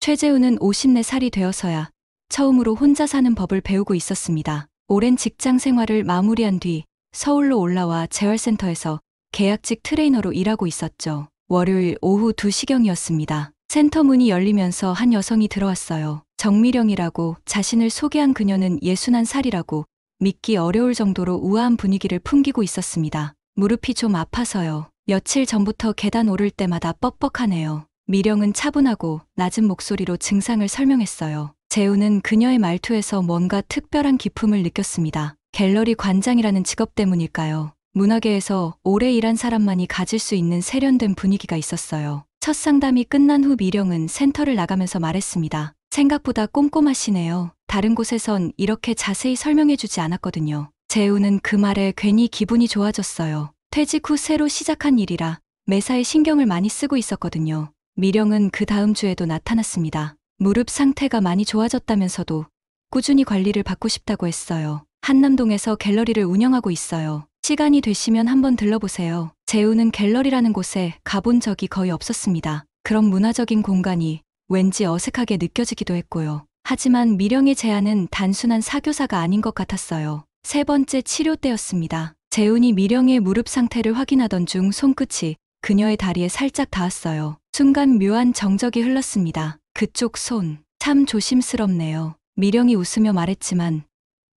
최재훈은 54살이 되어서야 처음으로 혼자 사는 법을 배우고 있었습니다. 오랜 직장 생활을 마무리한 뒤 서울로 올라와 재활센터에서 계약직 트레이너로 일하고 있었죠. 월요일 오후 2시경이었습니다. 센터 문이 열리면서 한 여성이 들어왔어요. 정미령이라고 자신을 소개한 그녀는 61살이라고 믿기 어려울 정도로 우아한 분위기를 풍기고 있었습니다. 무릎이 좀 아파서요. 며칠 전부터 계단 오를 때마다 뻑뻑하네요. 미령은 차분하고 낮은 목소리로 증상을 설명했어요. 재우는 그녀의 말투에서 뭔가 특별한 기품을 느꼈습니다. 갤러리 관장이라는 직업 때문일까요? 문화계에서 오래 일한 사람만이 가질 수 있는 세련된 분위기가 있었어요. 첫 상담이 끝난 후 미령은 센터를 나가면서 말했습니다. 생각보다 꼼꼼하시네요. 다른 곳에선 이렇게 자세히 설명해주지 않았거든요. 재우는 그 말에 괜히 기분이 좋아졌어요. 퇴직 후 새로 시작한 일이라 매사에 신경을 많이 쓰고 있었거든요. 미령은 그 다음 주에도 나타났습니다. 무릎 상태가 많이 좋아졌다면서도 꾸준히 관리를 받고 싶다고 했어요. 한남동에서 갤러리를 운영하고 있어요. 시간이 되시면 한번 들러보세요. 재우는 갤러리라는 곳에 가본 적이 거의 없었습니다. 그런 문화적인 공간이 왠지 어색하게 느껴지기도 했고요. 하지만 미령의 제안은 단순한 사교사가 아닌 것 같았어요. 세 번째 치료 때였습니다. 재훈이 미령의 무릎 상태를 확인하던 중 손끝이 그녀의 다리에 살짝 닿았어요. 순간 묘한 정적이 흘렀습니다. 그쪽 손, 참 조심스럽네요. 미령이 웃으며 말했지만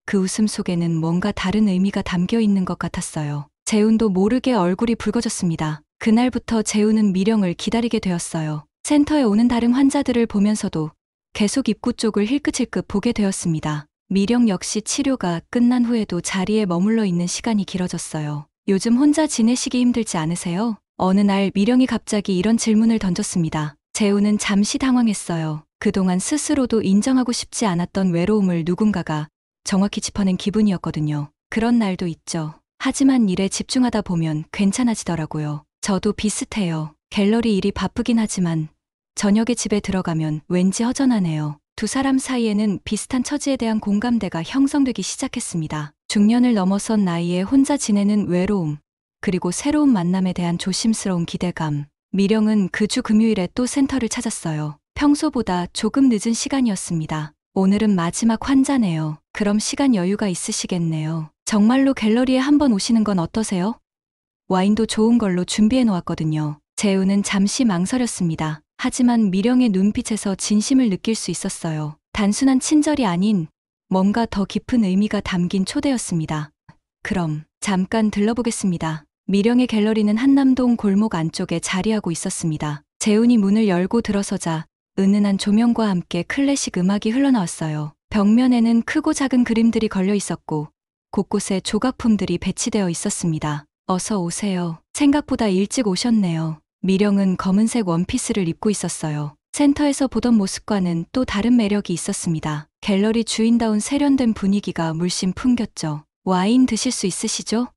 그 웃음 속에는 뭔가 다른 의미가 담겨 있는 것 같았어요. 재훈도 모르게 얼굴이 붉어졌습니다. 그날부터 재훈은 미령을 기다리게 되었어요. 센터에 오는 다른 환자들을 보면서도 계속 입구 쪽을 힐끗힐끗 보게 되었습니다. 미령 역시 치료가 끝난 후에도 자리에 머물러 있는 시간이 길어졌어요. 요즘 혼자 지내시기 힘들지 않으세요? 어느 날 미령이 갑자기 이런 질문을 던졌습니다. 재훈은 잠시 당황했어요. 그동안 스스로도 인정하고 싶지 않았던 외로움을 누군가가 정확히 짚어낸 기분이었거든요. 그런 날도 있죠. 하지만 일에 집중하다 보면 괜찮아지더라고요. 저도 비슷해요. 갤러리 일이 바쁘긴 하지만 저녁에 집에 들어가면 왠지 허전하네요. 두 사람 사이에는 비슷한 처지에 대한 공감대가 형성되기 시작했습니다. 중년을 넘어선 나이에 혼자 지내는 외로움, 그리고 새로운 만남에 대한 조심스러운 기대감. 미령은 그 주 금요일에 또 센터를 찾았어요. 평소보다 조금 늦은 시간이었습니다. 오늘은 마지막 환자네요. 그럼 시간 여유가 있으시겠네요. 정말로 갤러리에 한번 오시는 건 어떠세요? 와인도 좋은 걸로 준비해 놓았거든요. 재우는 잠시 망설였습니다. 하지만 미령의 눈빛에서 진심을 느낄 수 있었어요. 단순한 친절이 아닌 뭔가 더 깊은 의미가 담긴 초대였습니다. 그럼 잠깐 들러보겠습니다. 미령의 갤러리는 한남동 골목 안쪽에 자리하고 있었습니다. 재훈이 문을 열고 들어서자 은은한 조명과 함께 클래식 음악이 흘러나왔어요. 벽면에는 크고 작은 그림들이 걸려 있었고 곳곳에 조각품들이 배치되어 있었습니다. 어서 오세요. 생각보다 일찍 오셨네요. 미령은 검은색 원피스를 입고 있었어요. 센터에서 보던 모습과는 또 다른 매력이 있었습니다. 갤러리 주인다운 세련된 분위기가 물씬 풍겼죠. 와인 드실 수 있으시죠?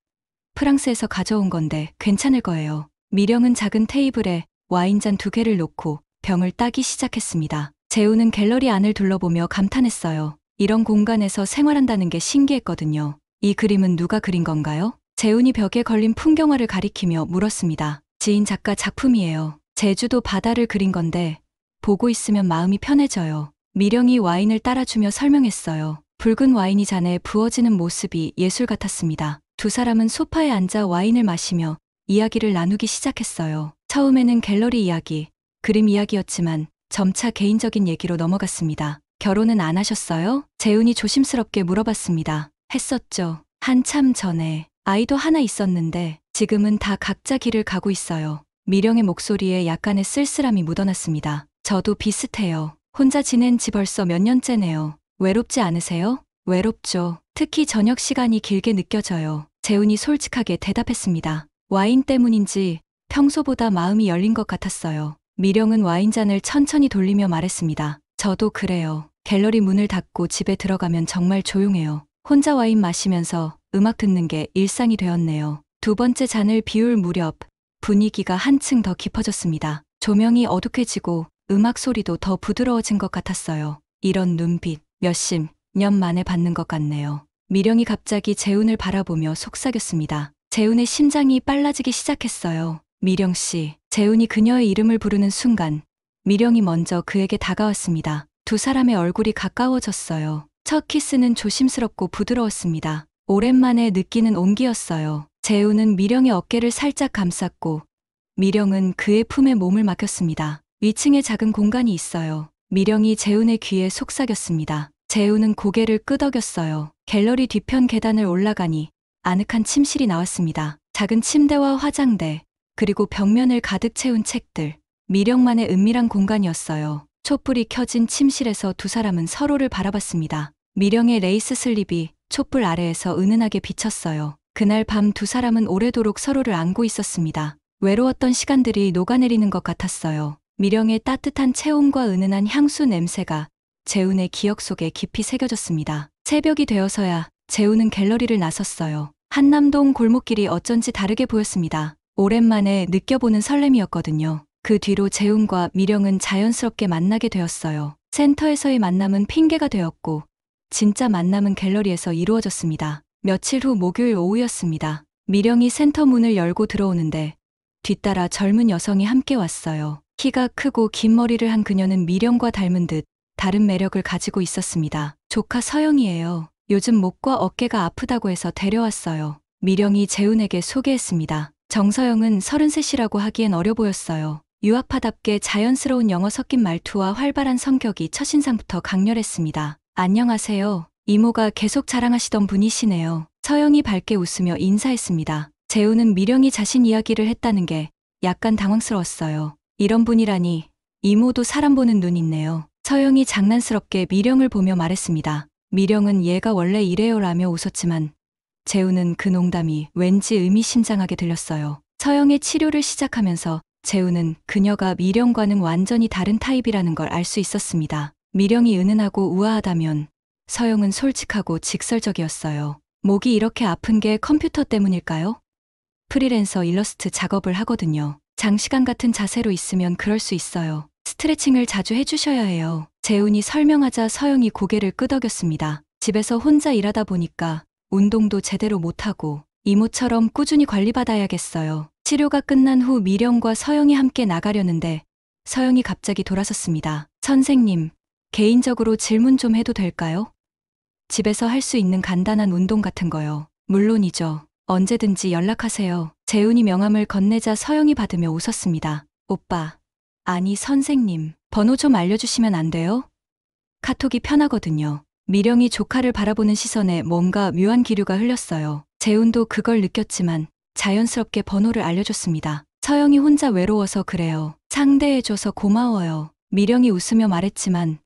프랑스에서 가져온 건데 괜찮을 거예요. 미령은 작은 테이블에 와인잔 2개를 놓고 병을 따기 시작했습니다. 재우는 갤러리 안을 둘러보며 감탄했어요. 이런 공간에서 생활한다는 게 신기했거든요. 이 그림은 누가 그린 건가요? 재훈이 벽에 걸린 풍경화를 가리키며 물었습니다. 지인 작가 작품이에요. 제주도 바다를 그린 건데 보고 있으면 마음이 편해져요. 미령이 와인을 따라주며 설명했어요. 붉은 와인이 잔에 부어지는 모습이 예술 같았습니다. 두 사람은 소파에 앉아 와인을 마시며 이야기를 나누기 시작했어요. 처음에는 갤러리 이야기, 그림 이야기였지만 점차 개인적인 얘기로 넘어갔습니다. 결혼은 안 하셨어요? 재훈이 조심스럽게 물어봤습니다. 했었죠. 한참 전에. 아이도 하나 있었는데 지금은 다 각자 길을 가고 있어요. 미령의 목소리에 약간의 쓸쓸함이 묻어났습니다. 저도 비슷해요. 혼자 지낸 지 벌써 몇 년째네요. 외롭지 않으세요? 외롭죠. 특히 저녁 시간이 길게 느껴져요. 재훈이 솔직하게 대답했습니다. 와인 때문인지 평소보다 마음이 열린 것 같았어요. 미령은 와인잔을 천천히 돌리며 말했습니다. 저도 그래요. 갤러리 문을 닫고 집에 들어가면 정말 조용해요. 혼자 와인 마시면서 음악 듣는 게 일상이 되었네요. 두 번째 잔을 비울 무렵 분위기가 한층 더 깊어졌습니다. 조명이 어둑해지고 음악 소리도 더 부드러워진 것 같았어요. 이런 눈빛 몇십 년 만에 받는 것 같네요. 미령이 갑자기 재훈을 바라보며 속삭였습니다. 재훈의 심장이 빨라지기 시작했어요. 미령 씨. 재훈이 그녀의 이름을 부르는 순간 미령이 먼저 그에게 다가왔습니다. 두 사람의 얼굴이 가까워졌어요. 첫 키스는 조심스럽고 부드러웠습니다. 오랜만에 느끼는 온기였어요. 재우는 미령의 어깨를 살짝 감쌌고 미령은 그의 품에 몸을 맡겼습니다. 위층에 작은 공간이 있어요. 미령이 재훈의 귀에 속삭였습니다. 재훈은 고개를 끄덕였어요. 갤러리 뒤편 계단을 올라가니 아늑한 침실이 나왔습니다. 작은 침대와 화장대, 그리고 벽면을 가득 채운 책들. 미령만의 은밀한 공간이었어요. 촛불이 켜진 침실에서 두 사람은 서로를 바라봤습니다. 미령의 레이스 슬립이 촛불 아래에서 은은하게 비쳤어요. 그날 밤 두 사람은 오래도록 서로를 안고 있었습니다. 외로웠던 시간들이 녹아내리는 것 같았어요. 미령의 따뜻한 체온과 은은한 향수 냄새가 재훈의 기억 속에 깊이 새겨졌습니다. 새벽이 되어서야 재훈은 갤러리를 나섰어요. 한남동 골목길이 어쩐지 다르게 보였습니다. 오랜만에 느껴보는 설렘이었거든요. 그 뒤로 재훈과 미령은 자연스럽게 만나게 되었어요. 센터에서의 만남은 핑계가 되었고 진짜 만남은 갤러리에서 이루어졌습니다. 며칠 후 목요일 오후였습니다. 미령이 센터 문을 열고 들어오는데 뒤따라 젊은 여성이 함께 왔어요. 키가 크고 긴 머리를 한 그녀는 미령과 닮은 듯 다른 매력을 가지고 있었습니다. 조카 서영이에요. 요즘 목과 어깨가 아프다고 해서 데려왔어요. 미령이 재훈에게 소개했습니다. 정서영은 33이라고 하기엔 어려 보였어요. 유학파답게 자연스러운 영어 섞인 말투와 활발한 성격이 첫인상부터 강렬했습니다. 안녕하세요. 이모가 계속 자랑하시던 분이시네요. 서영이 밝게 웃으며 인사했습니다. 재훈은 미령이 자신 이야기를 했다는 게 약간 당황스러웠어요. 이런 분이라니, 이모도 사람 보는 눈 있네요. 서영이 장난스럽게 미령을 보며 말했습니다. 미령은 얘가 원래 이래요라며 웃었지만 재훈은 그 농담이 왠지 의미심장하게 들렸어요. 서영의 치료를 시작하면서 재훈은 그녀가 미령과는 완전히 다른 타입이라는 걸 알 수 있었습니다. 미령이 은은하고 우아하다면 서영은 솔직하고 직설적이었어요. 목이 이렇게 아픈 게 컴퓨터 때문일까요? 프리랜서 일러스트 작업을 하거든요. 장시간 같은 자세로 있으면 그럴 수 있어요. 스트레칭을 자주 해주셔야 해요. 재훈이 설명하자 서영이 고개를 끄덕였습니다. 집에서 혼자 일하다 보니까 운동도 제대로 못하고 이모처럼 꾸준히 관리받아야겠어요. 치료가 끝난 후 미령과 서영이 함께 나가려는데 서영이 갑자기 돌아섰습니다. 선생님, 개인적으로 질문 좀 해도 될까요? 집에서 할 수 있는 간단한 운동 같은 거요. 물론이죠. 언제든지 연락하세요. 재훈이 명함을 건네자 서영이 받으며 웃었습니다. 오빠, 아니 선생님, 번호 좀 알려주시면 안 돼요? 카톡이 편하거든요. 미령이 조카를 바라보는 시선에 뭔가 묘한 기류가 흘렸어요. 재훈도 그걸 느꼈지만 자연스럽게 번호를 알려줬습니다. 서영이 혼자 외로워서 그래요. 상대해줘서 고마워요. 미령이 웃으며 말했지만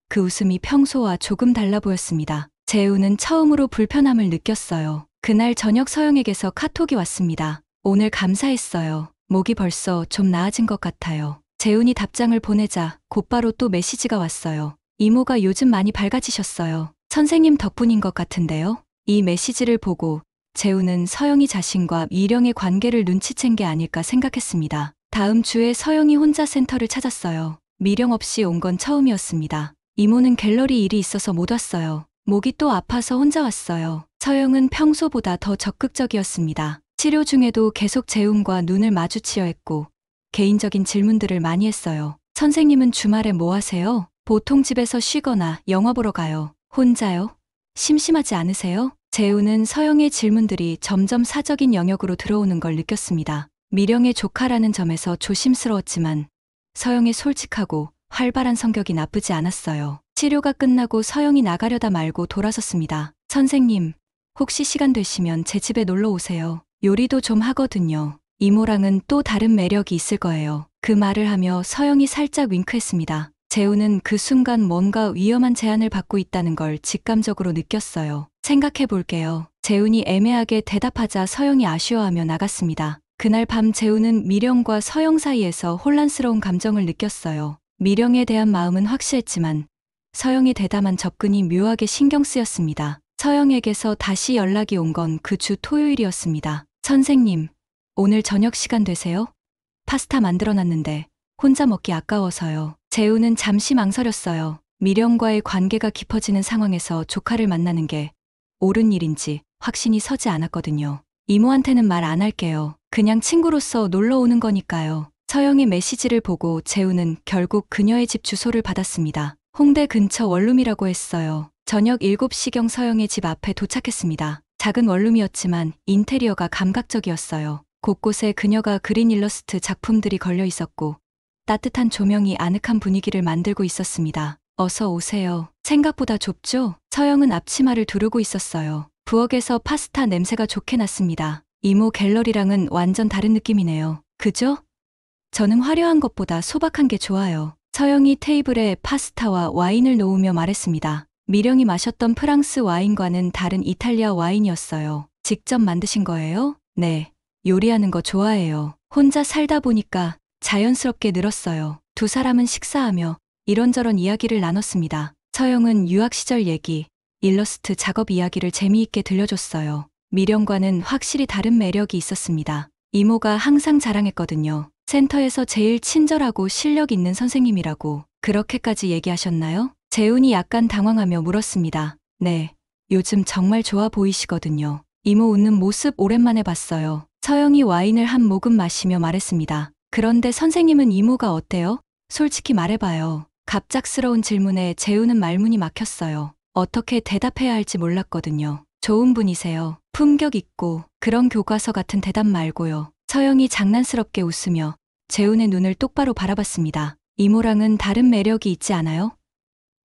그 웃음이 평소와 조금 달라 보였습니다. 재훈은 처음으로 불편함을 느꼈어요. 그날 저녁 서영에게서 카톡이 왔습니다. 오늘 감사했어요. 목이 벌써 좀 나아진 것 같아요. 재훈이 답장을 보내자 곧바로 또 메시지가 왔어요. 이모가 요즘 많이 밝아지셨어요. 선생님 덕분인 것 같은데요. 이 메시지를 보고 재훈은 서영이 자신과 미령의 관계를 눈치챈 게 아닐까 생각했습니다. 다음 주에 서영이 혼자 센터를 찾았어요. 미령 없이 온 건 처음이었습니다. 이모는 갤러리 일이 있어서 못 왔어요. 목이 또 아파서 혼자 왔어요. 서영은 평소보다 더 적극적이었습니다. 치료 중에도 계속 재훈과 눈을 마주치려 했고 개인적인 질문들을 많이 했어요. 선생님은 주말에 뭐 하세요? 보통 집에서 쉬거나 영화 보러 가요. 혼자요? 심심하지 않으세요? 재훈은 서영의 질문들이 점점 사적인 영역으로 들어오는 걸 느꼈습니다. 미령의 조카라는 점에서 조심스러웠지만 서영의 솔직하고 활발한 성격이 나쁘지 않았어요. 치료가 끝나고 서영이 나가려다 말고 돌아섰습니다. 선생님, 혹시 시간 되시면 제 집에 놀러 오세요. 요리도 좀 하거든요. 이모랑은 또 다른 매력이 있을 거예요. 그 말을 하며 서영이 살짝 윙크했습니다. 재훈은 그 순간 뭔가 위험한 제안을 받고 있다는 걸 직감적으로 느꼈어요. 생각해 볼게요. 재훈이 애매하게 대답하자 서영이 아쉬워하며 나갔습니다. 그날 밤 재훈은 미령과 서영 사이에서 혼란스러운 감정을 느꼈어요. 미령에 대한 마음은 확실했지만 서영의 대담한 접근이 묘하게 신경 쓰였습니다. 서영에게서 다시 연락이 온 건 그 주 토요일이었습니다. 선생님, 오늘 저녁 시간 되세요? 파스타 만들어놨는데 혼자 먹기 아까워서요. 재훈은 잠시 망설였어요. 미령과의 관계가 깊어지는 상황에서 조카를 만나는 게 옳은 일인지 확신이 서지 않았거든요. 이모한테는 말 안 할게요. 그냥 친구로서 놀러 오는 거니까요. 서영의 메시지를 보고 재우는 결국 그녀의 집 주소를 받았습니다. 홍대 근처 원룸이라고 했어요. 저녁 7시경 서영의 집 앞에 도착했습니다. 작은 원룸이었지만 인테리어가 감각적이었어요. 곳곳에 그녀가 그린 일러스트 작품들이 걸려 있었고 따뜻한 조명이 아늑한 분위기를 만들고 있었습니다. 어서 오세요. 생각보다 좁죠? 서영은 앞치마를 두르고 있었어요. 부엌에서 파스타 냄새가 좋게 났습니다. 이모 갤러리랑은 완전 다른 느낌이네요. 그죠? 저는 화려한 것보다 소박한 게 좋아요. 서영이 테이블에 파스타와 와인을 놓으며 말했습니다. 미령이 마셨던 프랑스 와인과는 다른 이탈리아 와인이었어요. 직접 만드신 거예요? 네. 요리하는 거 좋아해요. 혼자 살다 보니까 자연스럽게 늘었어요. 두 사람은 식사하며 이런저런 이야기를 나눴습니다. 서영은 유학 시절 얘기, 일러스트 작업 이야기를 재미있게 들려줬어요. 미령과는 확실히 다른 매력이 있었습니다. 이모가 항상 자랑했거든요. 센터에서 제일 친절하고 실력 있는 선생님이라고. 그렇게까지 얘기하셨나요? 재훈이 약간 당황하며 물었습니다. 네, 요즘 정말 좋아 보이시거든요. 이모 웃는 모습 오랜만에 봤어요. 서영이 와인을 한 모금 마시며 말했습니다. 그런데 선생님은 이모가 어때요? 솔직히 말해봐요. 갑작스러운 질문에 재훈은 말문이 막혔어요. 어떻게 대답해야 할지 몰랐거든요. 좋은 분이세요. 품격 있고 그런 교과서 같은 대답 말고요. 서영이 장난스럽게 웃으며 재훈의 눈을 똑바로 바라봤습니다. 이모랑은 다른 매력이 있지 않아요?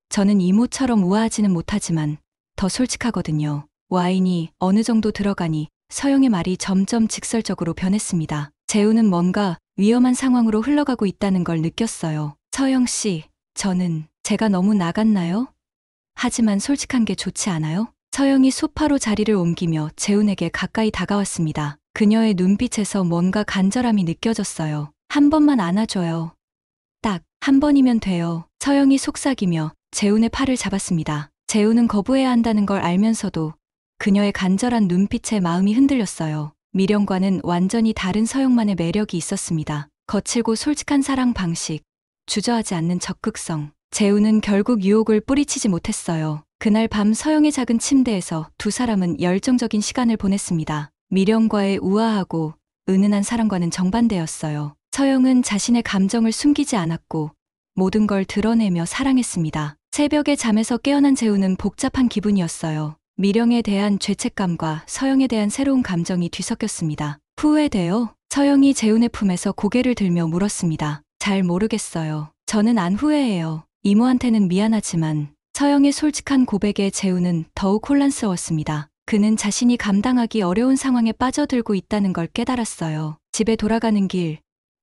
저는 이모처럼 우아하지는 못하지만 더 솔직하거든요. 와인이 어느 정도 들어가니 서영의 말이 점점 직설적으로 변했습니다. 재훈은 뭔가 위험한 상황으로 흘러가고 있다는 걸 느꼈어요. 서영 씨, 제가 너무 나갔나요? 하지만 솔직한 게 좋지 않아요? 서영이 소파로 자리를 옮기며 재훈에게 가까이 다가왔습니다. 그녀의 눈빛에서 뭔가 간절함이 느껴졌어요. 한 번만 안아줘요. 딱 한 번이면 돼요. 서영이 속삭이며 재훈의 팔을 잡았습니다. 재훈은 거부해야 한다는 걸 알면서도 그녀의 간절한 눈빛에 마음이 흔들렸어요. 미령과는 완전히 다른 서영만의 매력이 있었습니다. 거칠고 솔직한 사랑 방식, 주저하지 않는 적극성. 재훈은 결국 유혹을 뿌리치지 못했어요. 그날 밤 서영의 작은 침대에서 두 사람은 열정적인 시간을 보냈습니다. 미령과의 우아하고 은은한 사랑과는 정반대였어요. 서영은 자신의 감정을 숨기지 않았고 모든 걸 드러내며 사랑했습니다. 새벽에 잠에서 깨어난 재훈은 복잡한 기분이었어요. 미령에 대한 죄책감과 서영에 대한 새로운 감정이 뒤섞였습니다. 후회돼요? 서영이 재훈의 품에서 고개를 들며 물었습니다. 잘 모르겠어요. 저는 안 후회해요. 이모한테는 미안하지만 서영의 솔직한 고백에 재훈은 더욱 혼란스러웠습니다. 그는 자신이 감당하기 어려운 상황에 빠져들고 있다는 걸 깨달았어요. 집에 돌아가는 길,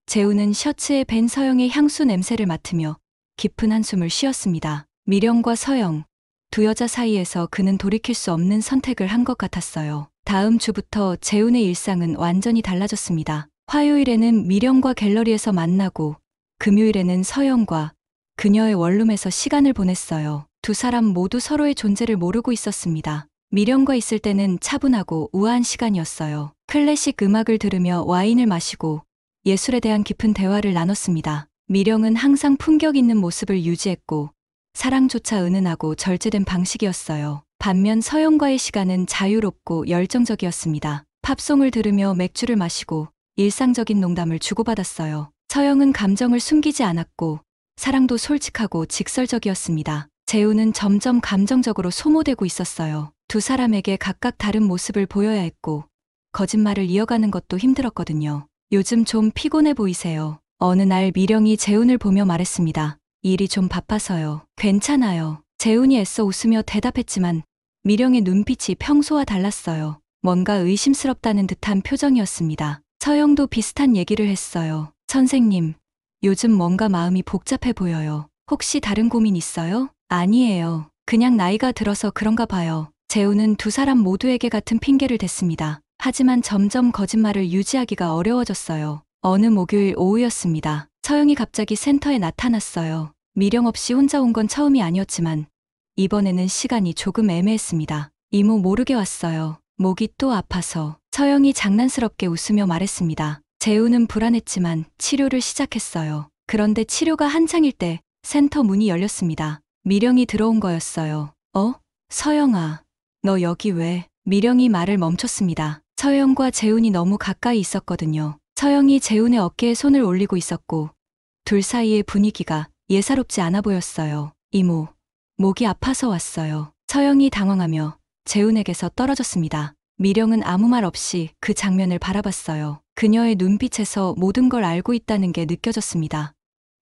재훈은 셔츠에 밴 서영의 향수 냄새를 맡으며 깊은 한숨을 쉬었습니다. 미령과 서영, 두 여자 사이에서 그는 돌이킬 수 없는 선택을 한 것 같았어요. 다음 주부터 재훈의 일상은 완전히 달라졌습니다. 화요일에는 미령과 갤러리에서 만나고 금요일에는 서영과 그녀의 원룸에서 시간을 보냈어요. 두 사람 모두 서로의 존재를 모르고 있었습니다. 미령과 있을 때는 차분하고 우아한 시간이었어요. 클래식 음악을 들으며 와인을 마시고 예술에 대한 깊은 대화를 나눴습니다. 미령은 항상 품격 있는 모습을 유지했고 사랑조차 은은하고 절제된 방식이었어요. 반면 서영과의 시간은 자유롭고 열정적이었습니다. 팝송을 들으며 맥주를 마시고 일상적인 농담을 주고받았어요. 서영은 감정을 숨기지 않았고 사랑도 솔직하고 직설적이었습니다. 재훈은 점점 감정적으로 소모되고 있었어요. 두 사람에게 각각 다른 모습을 보여야 했고 거짓말을 이어가는 것도 힘들었거든요. 요즘 좀 피곤해 보이세요. 어느 날 미령이 재훈을 보며 말했습니다. 일이 좀 바빠서요. 괜찮아요. 재훈이 애써 웃으며 대답했지만 미령의 눈빛이 평소와 달랐어요. 뭔가 의심스럽다는 듯한 표정이었습니다. 서영도 비슷한 얘기를 했어요. 선생님, 요즘 뭔가 마음이 복잡해 보여요. 혹시 다른 고민 있어요? 아니에요. 그냥 나이가 들어서 그런가 봐요. 재훈은 두 사람 모두에게 같은 핑계를 댔습니다. 하지만 점점 거짓말을 유지하기가 어려워졌어요. 어느 목요일 오후였습니다. 서영이 갑자기 센터에 나타났어요. 미령 없이 혼자 온 건 처음이 아니었지만 이번에는 시간이 조금 애매했습니다. 이모 모르게 왔어요. 목이 또 아파서. 서영이 장난스럽게 웃으며 말했습니다. 재훈은 불안했지만 치료를 시작했어요. 그런데 치료가 한창일 때 센터 문이 열렸습니다. 미령이 들어온 거였어요. 서영아, 너 여기 왜? 미령이 말을 멈췄습니다. 서영과 재훈이 너무 가까이 있었거든요. 서영이 재훈의 어깨에 손을 올리고 있었고 둘 사이의 분위기가 예사롭지 않아 보였어요. 이모, 목이 아파서 왔어요. 서영이 당황하며 재훈에게서 떨어졌습니다. 미령은 아무 말 없이 그 장면을 바라봤어요. 그녀의 눈빛에서 모든 걸 알고 있다는 게 느껴졌습니다.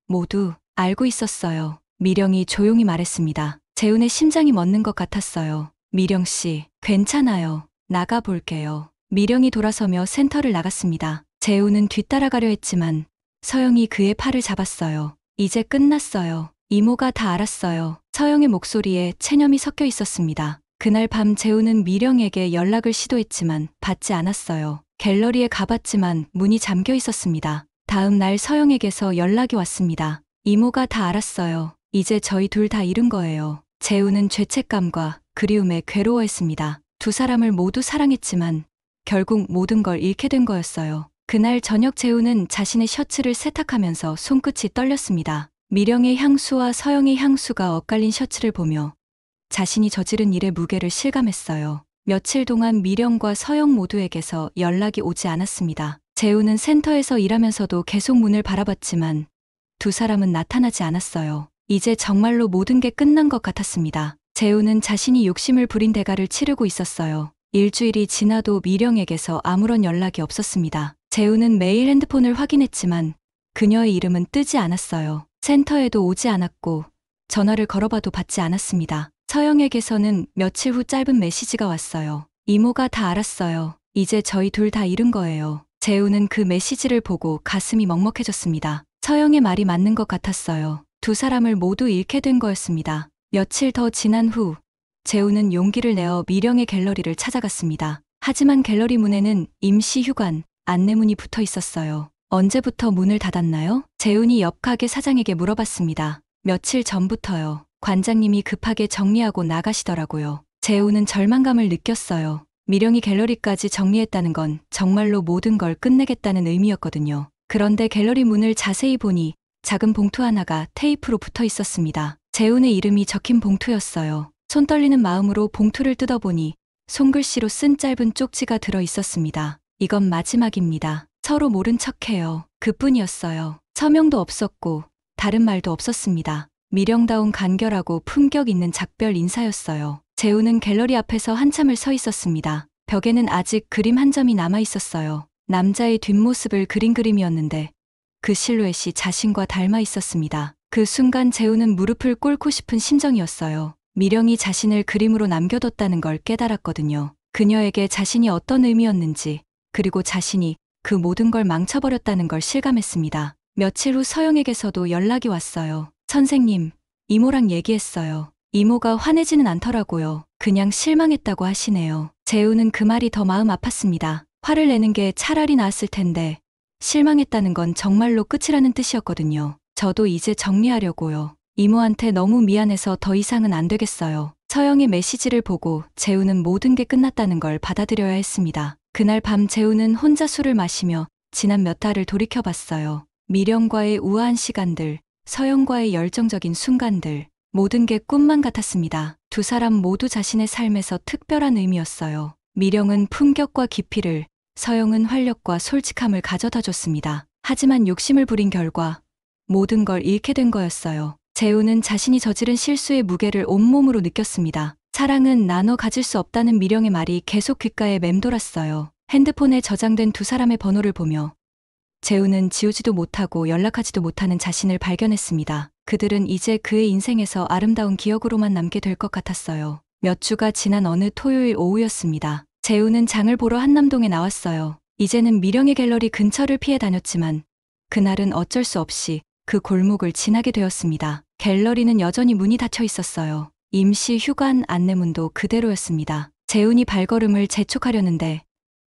모두 알고 있었어요. 미령이 조용히 말했습니다. 재훈의 심장이 멎는 것 같았어요. 미령 씨, 괜찮아요. 나가 볼게요. 미령이 돌아서며 센터를 나갔습니다. 재훈은 뒤따라가려 했지만 서영이 그의 팔을 잡았어요. 이제 끝났어요. 이모가 다 알았어요. 서영의 목소리에 체념이 섞여 있었습니다. 그날 밤 재훈은 미령에게 연락을 시도했지만 받지 않았어요. 갤러리에 가봤지만 문이 잠겨 있었습니다. 다음 날 서영에게서 연락이 왔습니다. 이모가 다 알았어요. 이제 저희 둘 다 잃은 거예요. 재훈은 죄책감과 그리움에 괴로워했습니다. 두 사람을 모두 사랑했지만 결국 모든 걸 잃게 된 거였어요. 그날 저녁 재훈은 자신의 셔츠를 세탁하면서 손끝이 떨렸습니다. 미령의 향수와 서영의 향수가 엇갈린 셔츠를 보며 자신이 저지른 일의 무게를 실감했어요. 며칠 동안 미령과 서영 모두에게서 연락이 오지 않았습니다. 재훈은 센터에서 일하면서도 계속 문을 바라봤지만 두 사람은 나타나지 않았어요. 이제 정말로 모든 게 끝난 것 같았습니다. 재훈은 자신이 욕심을 부린 대가를 치르고 있었어요. 일주일이 지나도 미령에게서 아무런 연락이 없었습니다. 재훈은 매일 핸드폰을 확인했지만 그녀의 이름은 뜨지 않았어요. 센터에도 오지 않았고 전화를 걸어봐도 받지 않았습니다. 서영에게서는 며칠 후 짧은 메시지가 왔어요. 이모가 다 알았어요. 이제 저희 둘 다 잃은 거예요. 재훈은 그 메시지를 보고 가슴이 먹먹해졌습니다. 서영의 말이 맞는 것 같았어요. 두 사람을 모두 잃게 된 거였습니다. 며칠 더 지난 후 재훈은 용기를 내어 미령의 갤러리를 찾아갔습니다. 하지만 갤러리 문에는 임시 휴관, 안내문이 붙어 있었어요. 언제부터 문을 닫았나요? 재훈이 옆 가게 사장에게 물어봤습니다. 며칠 전부터요. 관장님이 급하게 정리하고 나가시더라고요. 재훈은 절망감을 느꼈어요. 미령이 갤러리까지 정리했다는 건 정말로 모든 걸 끝내겠다는 의미였거든요. 그런데 갤러리 문을 자세히 보니 작은 봉투 하나가 테이프로 붙어 있었습니다. 재훈의 이름이 적힌 봉투였어요. 손 떨리는 마음으로 봉투를 뜯어보니 손글씨로 쓴 짧은 쪽지가 들어 있었습니다. 이건 마지막입니다. 서로 모른 척해요. 그뿐이었어요. 서명도 없었고 다른 말도 없었습니다. 미령다운 간결하고 품격 있는 작별 인사였어요. 재훈은 갤러리 앞에서 한참을 서 있었습니다. 벽에는 아직 그림 한 점이 남아 있었어요. 남자의 뒷모습을 그린 그림이었는데 그 실루엣이 자신과 닮아 있었습니다. 그 순간 재훈은 무릎을 꿇고 싶은 심정이었어요. 미령이 자신을 그림으로 남겨뒀다는 걸 깨달았거든요. 그녀에게 자신이 어떤 의미였는지, 그리고 자신이 그 모든 걸 망쳐버렸다는 걸 실감했습니다. 며칠 후 서영에게서도 연락이 왔어요. 선생님, 이모랑 얘기했어요. 이모가 화내지는 않더라고요. 그냥 실망했다고 하시네요. 재훈은 그 말이 더 마음 아팠습니다. 화를 내는 게 차라리 나았을 텐데 실망했다는 건 정말로 끝이라는 뜻이었거든요. 저도 이제 정리하려고요. 이모한테 너무 미안해서 더 이상은 안 되겠어요. 서영의 메시지를 보고 재훈은 모든 게 끝났다는 걸 받아들여야 했습니다. 그날 밤 재훈은 혼자 술을 마시며 지난 몇 달을 돌이켜봤어요. 미령과의 우아한 시간들, 서영과의 열정적인 순간들, 모든 게 꿈만 같았습니다. 두 사람 모두 자신의 삶에서 특별한 의미였어요. 미령은 품격과 깊이를, 서영은 활력과 솔직함을 가져다 줬습니다. 하지만 욕심을 부린 결과 모든 걸 잃게 된 거였어요. 재훈은 자신이 저지른 실수의 무게를 온몸으로 느꼈습니다. 사랑은 나눠 가질 수 없다는 미령의 말이 계속 귓가에 맴돌았어요. 핸드폰에 저장된 두 사람의 번호를 보며 재훈은 지우지도 못하고 연락하지도 못하는 자신을 발견했습니다. 그들은 이제 그의 인생에서 아름다운 기억으로만 남게 될 것 같았어요. 몇 주가 지난 어느 토요일 오후였습니다. 재훈은 장을 보러 한남동에 나왔어요. 이제는 미령의 갤러리 근처를 피해 다녔지만 그날은 어쩔 수 없이 그 골목을 지나게 되었습니다. 갤러리는 여전히 문이 닫혀 있었어요. 임시 휴관 안내문도 그대로였습니다. 재훈이 발걸음을 재촉하려는데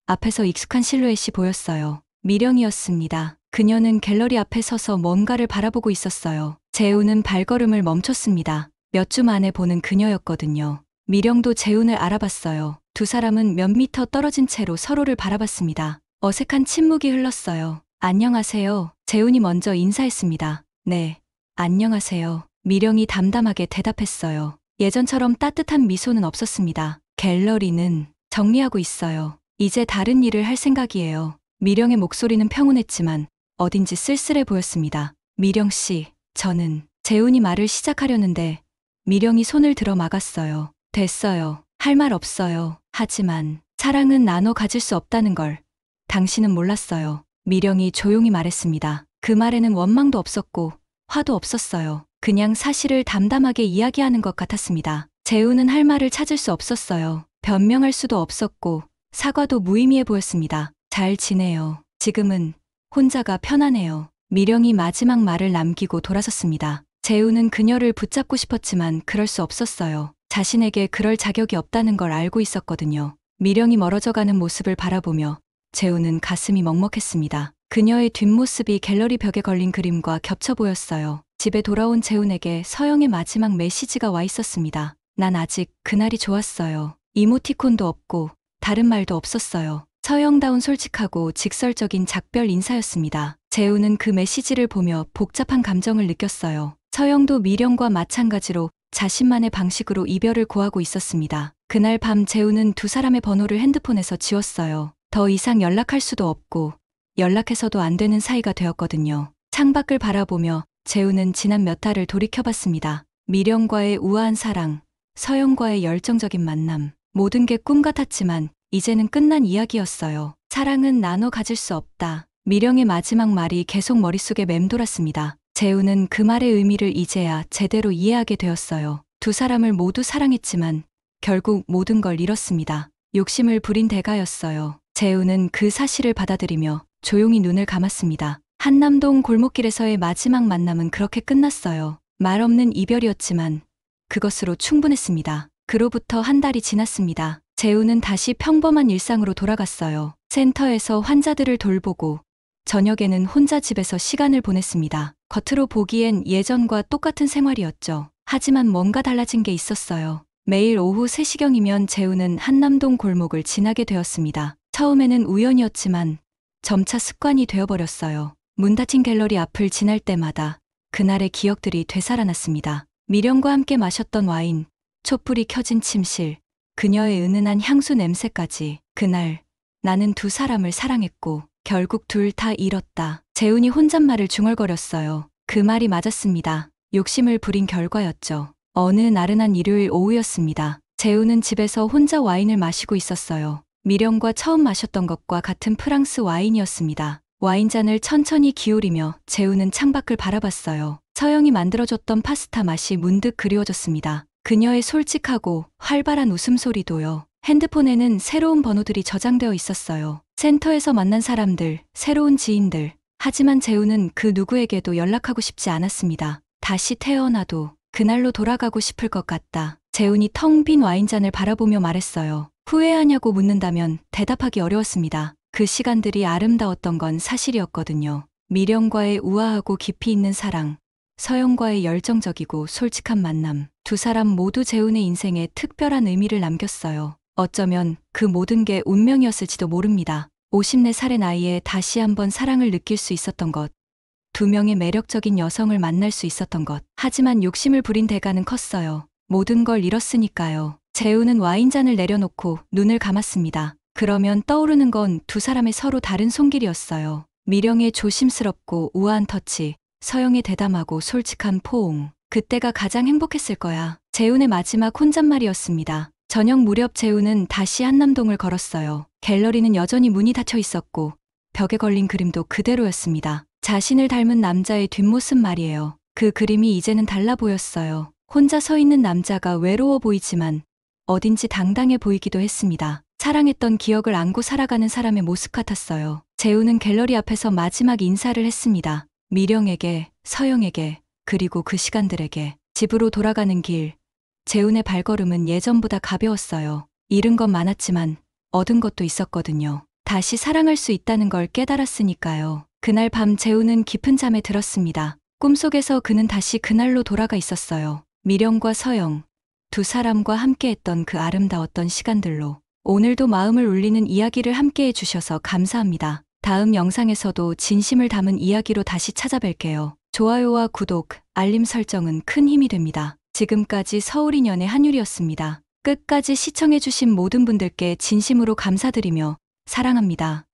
앞에서 익숙한 실루엣이 보였어요. 미령이었습니다. 그녀는 갤러리 앞에 서서 뭔가를 바라보고 있었어요. 재훈은 발걸음을 멈췄습니다. 몇 주 만에 보는 그녀였거든요. 미령도 재훈을 알아봤어요. 두 사람은 몇 미터 떨어진 채로 서로를 바라봤습니다. 어색한 침묵이 흘렀어요. 안녕하세요. 재훈이 먼저 인사했습니다. 네, 안녕하세요. 미령이 담담하게 대답했어요. 예전처럼 따뜻한 미소는 없었습니다. 갤러리는 정리하고 있어요. 이제 다른 일을 할 생각이에요. 미령의 목소리는 평온했지만 어딘지 쓸쓸해 보였습니다. 미령 씨, 저는 재훈이 말을 시작하려는데 미령이 손을 들어 막았어요. 됐어요. 할 말 없어요. 하지만 사랑은 나눠 가질 수 없다는 걸 당신은 몰랐어요. 미령이 조용히 말했습니다. 그 말에는 원망도 없었고 화도 없었어요. 그냥 사실을 담담하게 이야기하는 것 같았습니다. 재훈은 할 말을 찾을 수 없었어요. 변명할 수도 없었고 사과도 무의미해 보였습니다. 잘 지내요. 지금은 혼자가 편하네요. 미령이 마지막 말을 남기고 돌아섰습니다. 재훈은 그녀를 붙잡고 싶었지만 그럴 수 없었어요. 자신에게 그럴 자격이 없다는 걸 알고 있었거든요. 미령이 멀어져가는 모습을 바라보며 재훈은 가슴이 먹먹했습니다. 그녀의 뒷모습이 갤러리 벽에 걸린 그림과 겹쳐 보였어요. 집에 돌아온 재훈에게 서영의 마지막 메시지가 와 있었습니다. 난 아직 그날이 좋았어요. 이모티콘도 없고 다른 말도 없었어요. 서영다운 솔직하고 직설적인 작별 인사였습니다. 재훈은 그 메시지를 보며 복잡한 감정을 느꼈어요. 서영도 미령과 마찬가지로 자신만의 방식으로 이별을 고하고 있었습니다. 그날 밤 재훈은 두 사람의 번호를 핸드폰에서 지웠어요. 더 이상 연락할 수도 없고 연락해서도 안 되는 사이가 되었거든요. 창밖을 바라보며 재훈은 지난 몇 달을 돌이켜봤습니다. 미령과의 우아한 사랑, 서영과의 열정적인 만남, 모든 게 꿈 같았지만 이제는 끝난 이야기였어요. 사랑은 나눠 가질 수 없다. 미령의 마지막 말이 계속 머릿속에 맴돌았습니다. 재훈은 그 말의 의미를 이제야 제대로 이해하게 되었어요. 두 사람을 모두 사랑했지만 결국 모든 걸 잃었습니다. 욕심을 부린 대가였어요. 재훈은 그 사실을 받아들이며 조용히 눈을 감았습니다. 한남동 골목길에서의 마지막 만남은 그렇게 끝났어요. 말 없는 이별이었지만 그것으로 충분했습니다. 그로부터 한 달이 지났습니다. 재훈은 다시 평범한 일상으로 돌아갔어요. 센터에서 환자들을 돌보고 저녁에는 혼자 집에서 시간을 보냈습니다. 겉으로 보기엔 예전과 똑같은 생활이었죠. 하지만 뭔가 달라진 게 있었어요. 매일 오후 3시경이면 재훈은 한남동 골목을 지나게 되었습니다. 처음에는 우연이었지만 점차 습관이 되어버렸어요. 문 닫힌 갤러리 앞을 지날 때마다 그날의 기억들이 되살아났습니다. 미령과 함께 마셨던 와인, 촛불이 켜진 침실, 그녀의 은은한 향수 냄새까지. 그날 나는 두 사람을 사랑했고 결국 둘 다 잃었다. 재훈이 혼잣말을 중얼거렸어요. 그 말이 맞았습니다. 욕심을 부린 결과였죠. 어느 나른한 일요일 오후였습니다. 재훈은 집에서 혼자 와인을 마시고 있었어요. 미령과 처음 마셨던 것과 같은 프랑스 와인이었습니다. 와인잔을 천천히 기울이며 재훈은 창밖을 바라봤어요. 서영이 만들어줬던 파스타 맛이 문득 그리워졌습니다. 그녀의 솔직하고 활발한 웃음소리도요. 핸드폰에는 새로운 번호들이 저장되어 있었어요. 센터에서 만난 사람들, 새로운 지인들. 하지만 재훈은 그 누구에게도 연락하고 싶지 않았습니다. 다시 태어나도 그날로 돌아가고 싶을 것 같다. 재훈이 텅 빈 와인잔을 바라보며 말했어요. 후회하냐고 묻는다면 대답하기 어려웠습니다. 그 시간들이 아름다웠던 건 사실이었거든요. 미령과의 우아하고 깊이 있는 사랑, 서영과의 열정적이고 솔직한 만남. 두 사람 모두 재훈의 인생에 특별한 의미를 남겼어요. 어쩌면 그 모든 게 운명이었을지도 모릅니다. 54살의 나이에 다시 한번 사랑을 느낄 수 있었던 것. 두 명의 매력적인 여성을 만날 수 있었던 것. 하지만 욕심을 부린 대가는 컸어요. 모든 걸 잃었으니까요. 재훈은 와인잔을 내려놓고 눈을 감았습니다. 그러면 떠오르는 건 두 사람의 서로 다른 손길이었어요. 미령의 조심스럽고 우아한 터치, 서영의 대담하고 솔직한 포옹. 그때가 가장 행복했을 거야. 재훈의 마지막 혼잣말이었습니다. 저녁 무렵 재훈은 다시 한남동을 걸었어요. 갤러리는 여전히 문이 닫혀 있었고 벽에 걸린 그림도 그대로였습니다. 자신을 닮은 남자의 뒷모습 말이에요. 그 그림이 이제는 달라 보였어요. 혼자 서 있는 남자가 외로워 보이지만 어딘지 당당해 보이기도 했습니다. 사랑했던 기억을 안고 살아가는 사람의 모습 같았어요. 재훈은 갤러리 앞에서 마지막 인사를 했습니다. 미령에게, 서영에게, 그리고 그 시간들에게. 집으로 돌아가는 길, 재훈의 발걸음은 예전보다 가벼웠어요. 잃은 건 많았지만 얻은 것도 있었거든요. 다시 사랑할 수 있다는 걸 깨달았으니까요. 그날 밤 재훈은 깊은 잠에 들었습니다. 꿈속에서 그는 다시 그날로 돌아가 있었어요. 미령과 서영, 두 사람과 함께했던 그 아름다웠던 시간들로. 오늘도 마음을 울리는 이야기를 함께해 주셔서 감사합니다. 다음 영상에서도 진심을 담은 이야기로 다시 찾아뵐게요. 좋아요와 구독, 알림 설정은 큰 힘이 됩니다. 지금까지 서울인연의 한유리였습니다. 끝까지 시청해주신 모든 분들께 진심으로 감사드리며 사랑합니다.